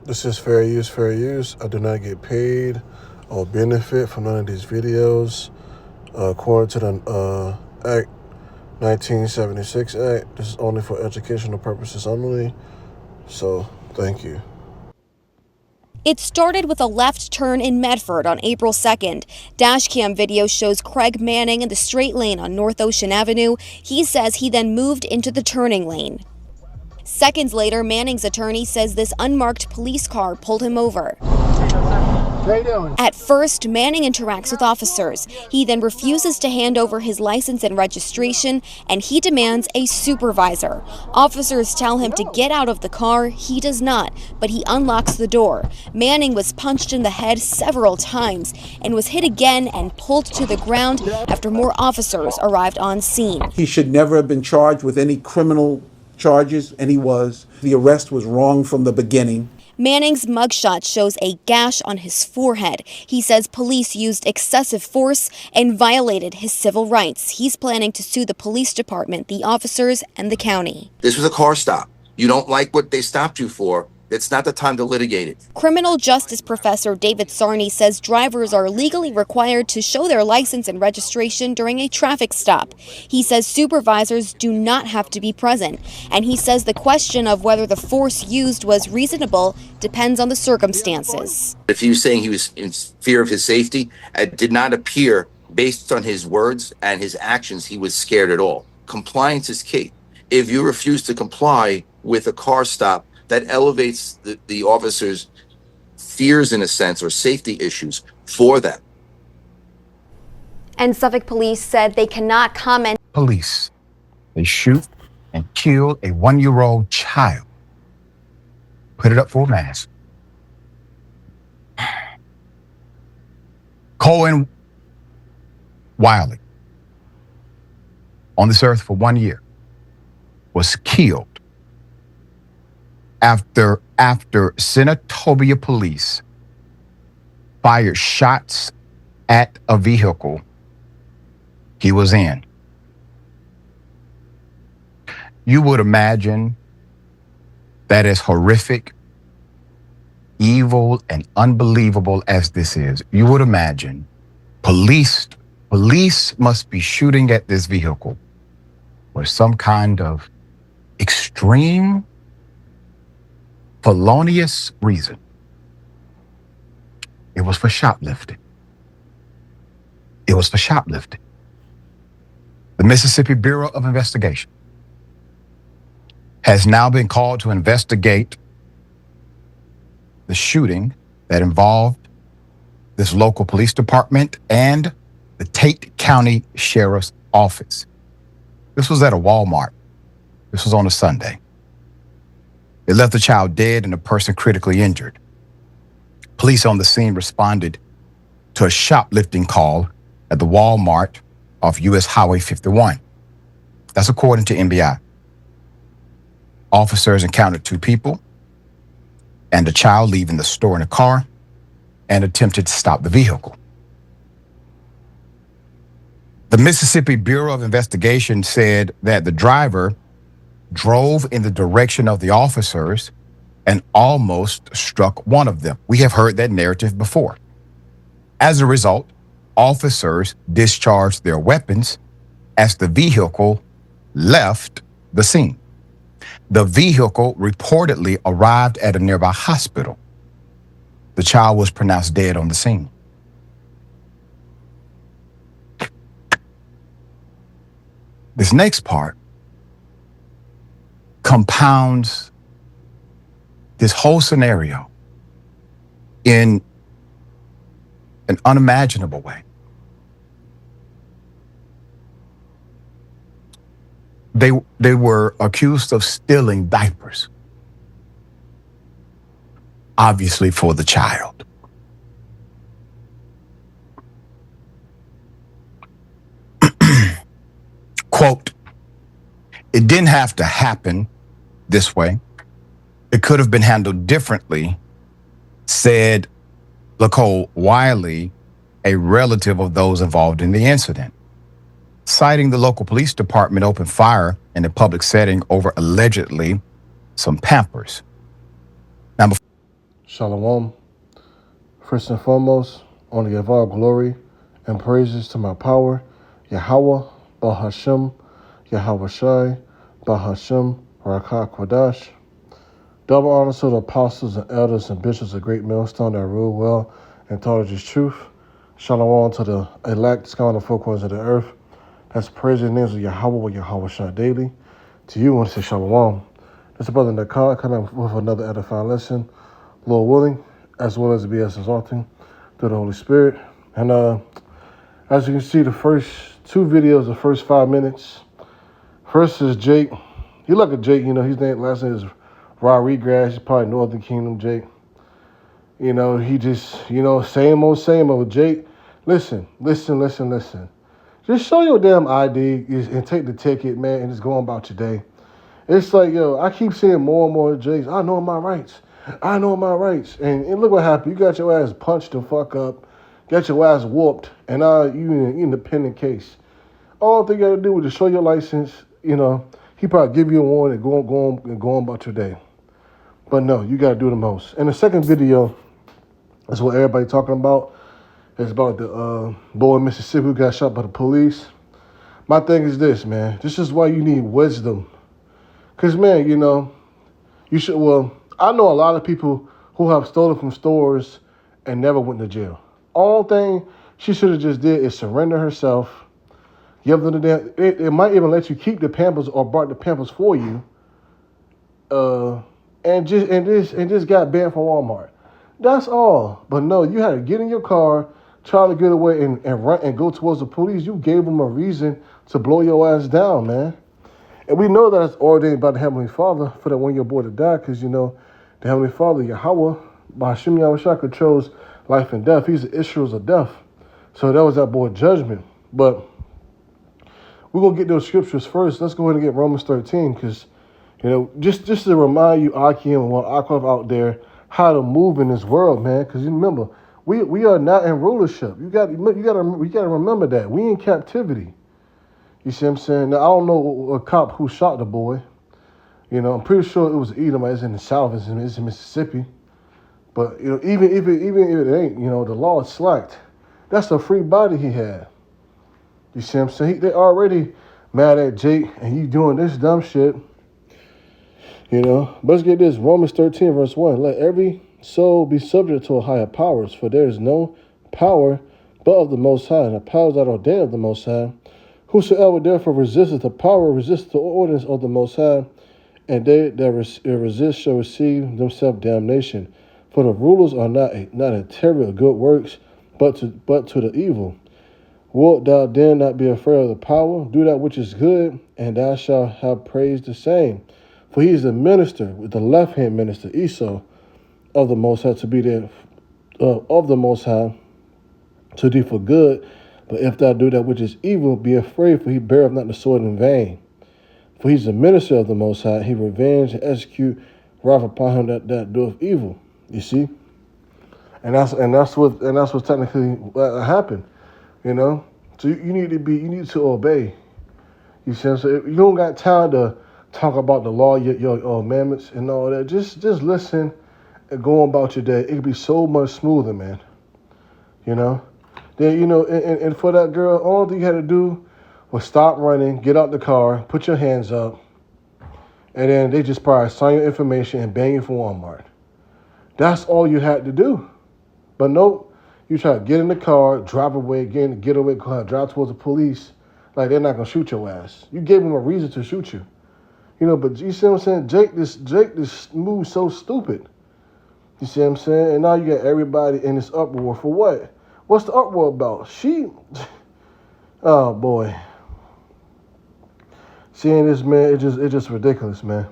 This is fair use, fair use. I do not get paid or benefit from none of these videos. According to the Act 1976 Act, this is only for educational purposes only. So, thank you. It started with a left turn in Medford on April 2nd. Dashcam video shows Craig Manning in the straight lane on North Ocean Avenue. He says he then moved into the turning lane. Seconds later, Manning's attorney says this unmarked police car pulled him over. At first, Manning interacts with officers. He then refuses to hand over his license and registration, and he demands a supervisor. Officers tell him to get out of the car. He does not, but he unlocks the door. Manning was punched in the head several times and was hit again and pulled to the ground after more officers arrived on scene. He should never have been charged with any criminal charges, and he was. The arrest was wrong from the beginning. Manning's mugshot shows a gash on his forehead. He says police used excessive force and violated his civil rights. He's planning to sue the police department, the officers, and the county. This was a car stop. You don't like what they stopped you for. It's not the time to litigate it. Criminal justice professor David Sarney says drivers are legally required to show their license and registration during a traffic stop. He says supervisors do not have to be present, and he says the question of whether the force used was reasonable depends on the circumstances. If he was saying he was in fear of his safety, it did not appear, based on his words and his actions, he was scared at all. Compliance is key. If you refuse to comply with a car stop, that elevates the officer's fears, in a sense, or safety issues for them. And Suffolk police said they cannot comment. Police, they shoot and kill a 1-year-old child. Put it up for a mask. Cohen Wiley, on this earth for 1 year, was killed after Senatobia police fired shots at a vehicle he was in. You would imagine that as horrific, evil, and unbelievable as this is, you would imagine police must be shooting at this vehicle for some kind of extreme, felonious reason. It was for shoplifting. It was for shoplifting. The Mississippi Bureau of Investigation has now been called to investigate the shooting that involved this local police department and the Tate County Sheriff's Office. This was at a Walmart. This was on a Sunday. It left the child dead and a person critically injured. Police on the scene responded to a shoplifting call at the Walmart off US Highway 51. That's according to NBI. Officers encountered 2 people and a child leaving the store in a car and attempted to stop the vehicle. The Mississippi Bureau of Investigation said that the driver drove in the direction of the officers and almost struck one of them. We have heard that narrative before. As a result, officers discharged their weapons as the vehicle left the scene. The vehicle reportedly arrived at a nearby hospital. The child was pronounced dead on the scene. This next part compounds this whole scenario in an unimaginable way. They were accused of stealing diapers, obviously for the child. Quote, "It didn't have to happen this way. It could have been handled differently," said Nicole Wiley, a relative of those involved in the incident. Citing the local police department opened fire in a public setting over allegedly some Pampers. Now, Shalom. First and foremost, I want to give all glory and praises to my power, Yahweh, Bahashem, Yahweh Shai, Bahashem, Rakah Kwadash. Double honor to the apostles and elders and bishops of Great Millstone that rule well and taught us truth. Shalom to the elect scattered on the four corners of the earth. That's praising the names of Yahweh with Yahweh Shai daily. To you, I want to say Shalom. This is Brother Nakar coming with another edifying lesson, Lord willing, as well as be as exalting through the Holy Spirit. And as you can see, the first two videos, the first 5 minutes. First is Jake. You look at Jake, his last name is Rodriguez. He's probably Northern Kingdom Jake. He just, same old Jake. Listen. Just show your damn ID and take the ticket, man, and just go on about your day. It's like, I keep seeing more and more Jakes. I know my rights. And look what happened. You got your ass punched the fuck up, got your ass whooped, and now you in an independent case. All thing you got to do is just show your license. He probably give you a warning and go on about your day. But no, you got to do the most. And the second video is what everybody talking about. It's about the boy in Mississippi who got shot by the police. My thing is this, man. This is why you need wisdom. Because, man, you should, I know a lot of people who have stolen from stores and never went to jail. All thing she should have just did is surrender herself. Give them the damn, it might even let you keep the Pampers or bought the Pampers for you. And just got banned from Walmart. That's all. But no, you had to get in your car, try to get away and run and go towards the police. You gave them a reason to blow your ass down, man. And we know that it's ordained by the Heavenly Father for that when you're born to die, because the Heavenly Father, Yahweh, Bahashem Yahweh Shai, controls life and death. He's the issuers of death. So that was that boy's judgment. But we're going to get those scriptures first. Let's go ahead and get Romans 13, because, just to remind you, Akim and Akov out there, how to move in this world, man. Because you remember, we are not in rulership. You got to remember that. We in captivity. You see what I'm saying? Now, I don't know a cop who shot the boy. I'm pretty sure it was Edom. It's in the South. It's in Mississippi. But, even if it ain't, the law is slacked. That's a free body he had. You see what I'm saying? They're already mad at Jake, and you doing this dumb shit. Let's get this. Romans 13, verse 1. Let every soul be subject to a higher powers, for there is no power but of the Most High, and the powers that are ordained of the Most High. Whosoever therefore resisteth the power, resisteth the ordinance of the Most High, and they that resist shall receive themselves damnation. For the rulers are not a terror of good works, but to the evil. Wilt thou then not be afraid of the power? Do that which is good, and thou shalt have praise the same. For he is the minister, with the left-hand minister, Esau, of the Most High, to be there of the Most High, to do for good. But if thou do that which is evil, be afraid, for he beareth not the sword in vain. For he is the minister of the Most High, he revenge and execute wrath upon him that doeth evil. You see, and that's what technically happened. So you need to obey. You see what I'm saying? You don't got time to talk about the law, your commandments and all that. Just listen and go on about your day. It could be so much smoother, man. Then, and for that girl, all you had to do was stop running, get out the car, put your hands up, and then they just probably sign your information and bang you from Walmart. That's all you had to do. But nope, you try to get in the car, drive away, get away, drive towards the police, like they're not going to shoot your ass. You gave them a reason to shoot you. But you see what I'm saying? Jake this moves so stupid. You see what I'm saying? And now you got everybody in this uproar for what? What's the uproar about? Oh boy. Seeing this, man, it's just ridiculous, man.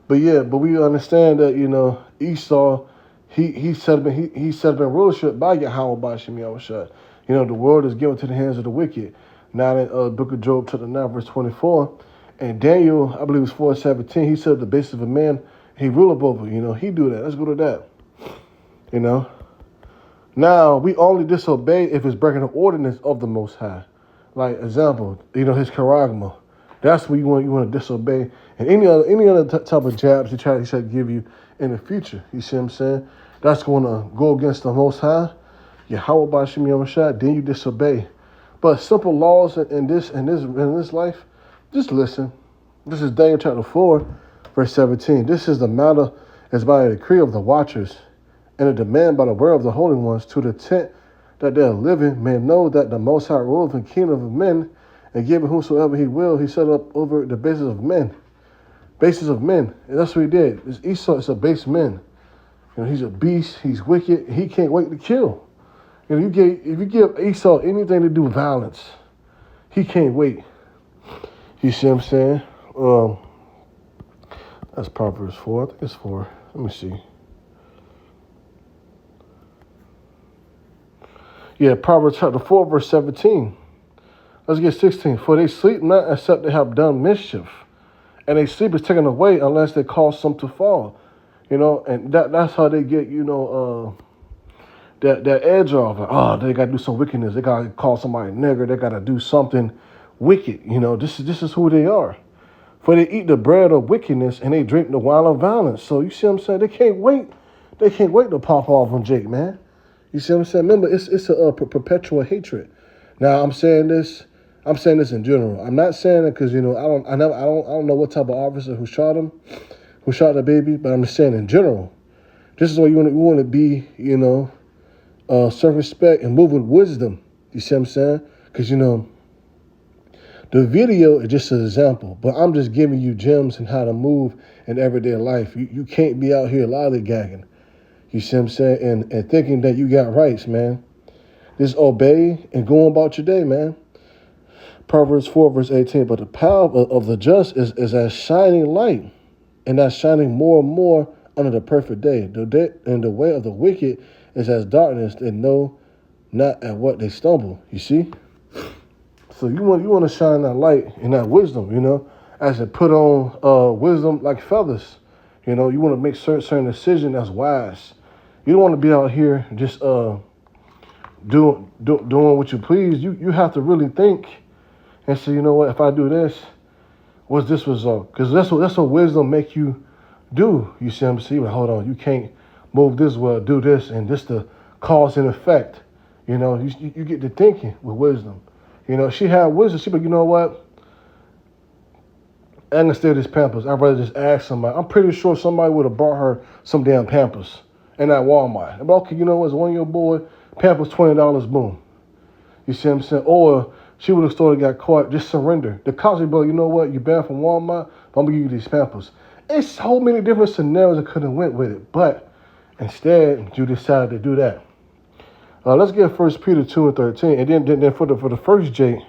But we understand that, Esau, he set up in rulership by Yahweh Bahashem Yahweh Shai. The world is given to the hands of the wicked. Now in Book of Job chapter 9, verse 24, and Daniel, I believe it's 4:17, he said the basis of a man, he ruleth over. He do that. Let's go to that. Now, we only disobey if it's breaking the ordinance of the Most High. Like, example, his charagma. That's what you want to disobey. And any other type of jabs he try to give you in the future. You see what I'm saying? That's going to go against the Most High. Yahweh Bashim Yahushua, then you disobey. But simple laws in this life, just listen. This is Daniel chapter 4, verse 17. This is the matter as by a decree of the watchers, and a demand by the word of the holy ones, to the tent that they are living may know that the Most High ruleth the kingdom of men, and giving whosoever he will, he set up over the basis of men. Basis of men. And that's what he did. Esau is a base man. He's a beast, he's wicked, he can't wait to kill. If you give Esau anything to do with violence, he can't wait. You see what I'm saying? That's Proverbs 4. I think it's 4. Let me see. Yeah, Proverbs chapter 4, verse 17. Let's get 16. For they sleep not except they have done mischief, and their sleep is taken away unless they cause some to fall. And that's how they get, that edge off. Like, they got to do some wickedness. They got to call somebody a nigger. They got to do something wicked. This is who they are. For they eat the bread of wickedness and they drink the wine of violence. So you see what I'm saying? They can't wait. They can't wait to pop off on Jake, man. You see what I'm saying? Remember, it's a perpetual hatred. Now I'm saying this in general. I'm not saying it because I don't know what type of officer who shot the baby, but I'm just saying in general. This is why you want to be, serve respect and move with wisdom. You see what I'm saying? Because the video is just an example, but I'm just giving you gems and how to move in everyday life. You can't be out here lollygagging. You see what I'm saying? And thinking that you got rights, man. Just obey and go about your day, man. Proverbs 4, verse 18. But the power of the just is as shining light, and that's shining more and more under the perfect day. And the way of the wicked is as darkness, they know not at what they stumble. You see? So you want to shine that light and that wisdom, as it put on wisdom like feathers. You want to make certain decision that's wise. You don't want to be out here just doing what you please. You have to really think and say, you know what, if I do this, what's this result? Because that's what wisdom make you do. You see what I'm saying? Hold on, you can't move this well, do this, and this the cause and effect. You get to thinking with wisdom. She had wisdom. She but you know what? I'm gonna steal these Pampers. I'd rather just ask somebody. I'm pretty sure somebody would have brought her some damn Pampers in that Walmart. But okay, it's one of your boy, Pampers $20, boom. You see what I'm saying? Or she would have still got caught, just surrender. The cops would be like, you know what, you banned from Walmart, but I'm gonna give you these Pampers. It's so many different scenarios that could have went with it, but instead, you decided to do that. Let's get 1 Peter 2 and 13, and then for the first Jake,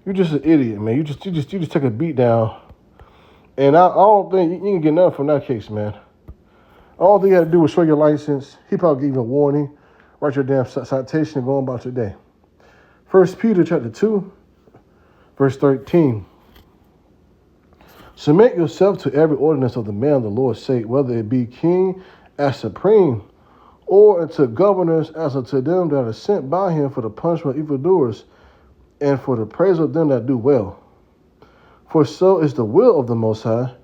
you're just an idiot, man. You just take a beat down, and I don't think you can get nothing from that case, man. All they got to do was show your license. He probably give you a warning, write your damn citation, and go on about your day. 1 Peter chapter 2, verse 13. Submit yourself to every ordinance of the man of the Lord's sake, whether it be king as supreme, or unto governors as unto them that are sent by him for the punishment of evildoers, and for the praise of them that do well. For so is the will of the Most High,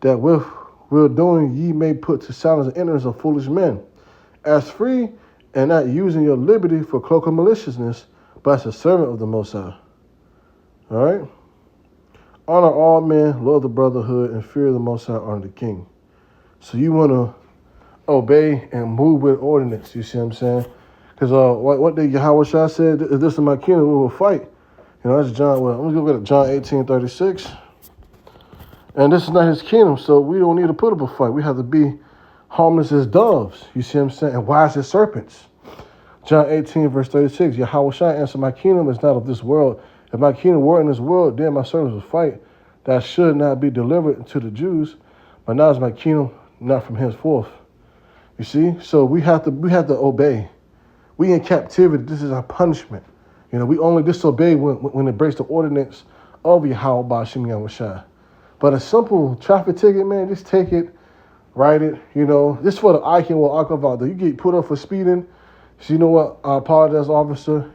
that with will doing ye may put to silence the ignorance of foolish men, as free and not using your liberty for cloak of maliciousness, but as a servant of the Most High. All right? Honor all men, love the brotherhood, and fear the Most High, honor the king. So you want to obey and move with ordinance, you see what I'm saying? Because what did Yahushua said, if this is my kingdom, we will fight. That's John, I'm going to go to John 18:36. And this is not his kingdom, so we don't need to put up a fight. We have to be harmless as doves, you see what I'm saying? And wise as serpents. John 18, verse 36, Yahushua answered, my kingdom is not of this world. If my kingdom were in this world, then my servants would fight, that should not be delivered to the Jews. But now is my kingdom not from henceforth. You see? So we have to obey. We in captivity. This is our punishment. We only disobey when it breaks the ordinance of Yahweh Bashim Yahushua. But a simple traffic ticket, man, just take it, write it. This for the Icon will Akavada. You get put up for speeding. So you know what? I apologize, officer.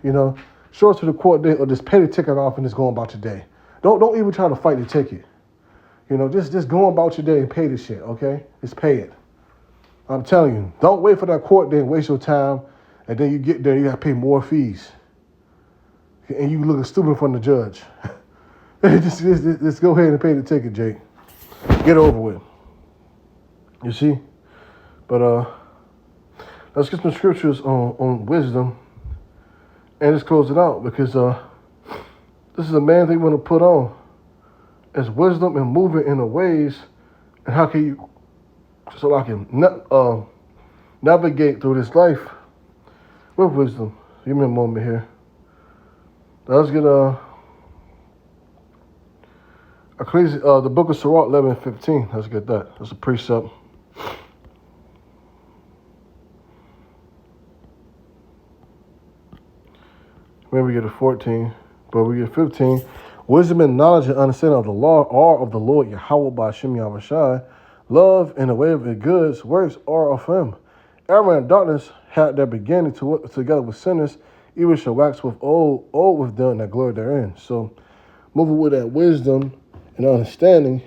Show it to the court date or just pay the ticket off and just go about your day. Don't even try to fight the ticket. You know, just go about your day and pay the shit, okay? Just pay it. I'm telling you, don't wait for that court day and waste your time, and then you get there, you gotta pay more fees. And you looking stupid in front of the judge. just go ahead and pay the ticket, Jake. Get over with. You see? But let's get some scriptures on wisdom and just close it out, because this is a man they want to put on as wisdom and moving in the ways, and how can you, so I can navigate through this life with wisdom. Give me a moment here. Let's get the book of Sirach 11:15. Let's get that. That's a precept. Maybe we get a 14, but we get 15. Wisdom and knowledge and understanding of the law are of the Lord Yahweh by Shem Yahushai. Love and the way of his goods works are of him. Error and darkness had their beginning to work together with sinners, even shall wax with old with them that glory therein. So, moving with that wisdom and understanding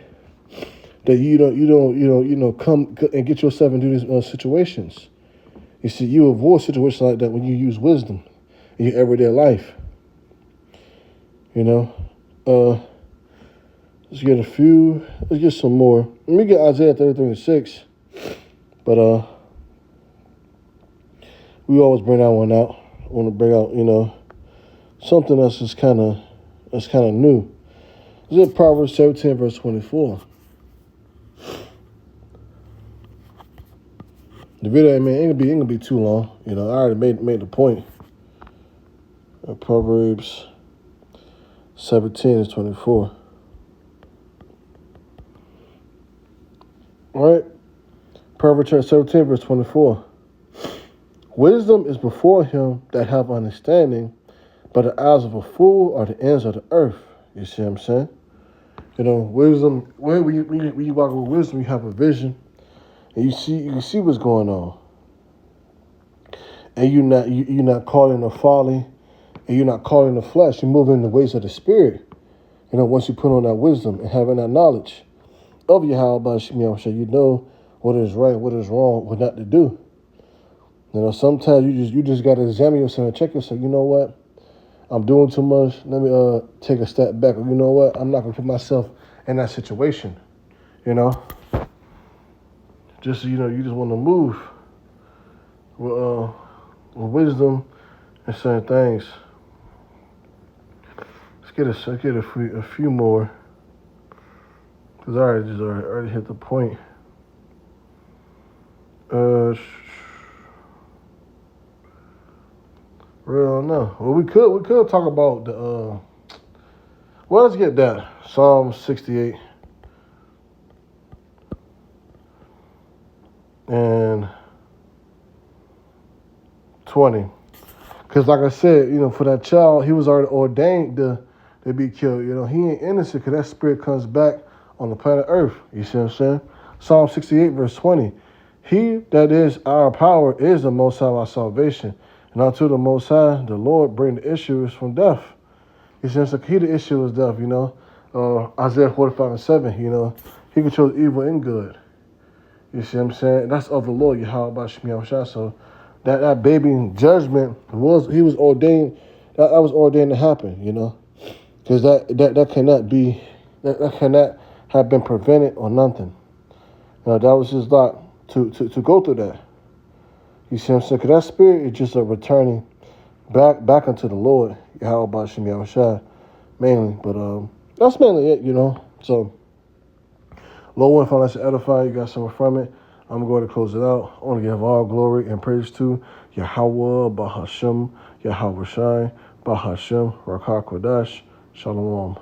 that you don't come and get yourself into these situations. You see, you avoid situations like that when you use wisdom in your everyday life. You know, let's get a few. Let's get some more. Let me get Isaiah 33:6. But we always bring that one out. I want to bring out, something that's just kind of new. This is Proverbs 17 verse 24. The video, man, ain't gonna be too long. I already made the point. Proverbs 17 is 24. All right. Proverbs 17 verse 24. Wisdom is before him that have understanding, but the eyes of a fool are the ends of the earth. You see what I'm saying? Wisdom. When you walk with wisdom, you have a vision, and you see what's going on, and you're not caught in the folly, and you're not caught in the flesh. You move in the ways of the spirit. Once you put on that wisdom and having that knowledge of Yahweh, you know what is right, what is wrong, what not to do. Sometimes you just got to examine yourself and check yourself. You know what? I'm doing too much. Let me take a step back. You know what? I'm not going to put myself in that situation. Just, you just want to move with wisdom and certain things. Let's get a few more. Because I already hit the point. Real no. Well, we could talk about the. Well, let's get that Psalm 68 and 20, because like I said, for that child, he was already ordained to be killed. He ain't innocent, because that spirit comes back on the planet Earth. You see what I'm saying? Psalm 68 verse 20. He that is our power is the Most High our salvation. And unto the Most High, the Lord bring the issues from death. He says, he the issue is death, Isaiah 45:7, he controls evil and good. You see what I'm saying? That's of the Lord, Yahweh Shem Yahushua. So that baby in judgment he was ordained, that was ordained to happen, because that cannot be, that cannot have been prevented or nothing. That was his lot to go through that. You see what I'm saying? Because that spirit is just a returning back unto the Lord, Yahweh Shem Yahushua, mainly. But that's mainly it, So, Lord, one final to edify, you got something from it. I'm going to close it out. I want to give all glory and praise to Yahweh, Bahashem, Yahweh Shai, Bahashem, Rakah Kodash, Shalom.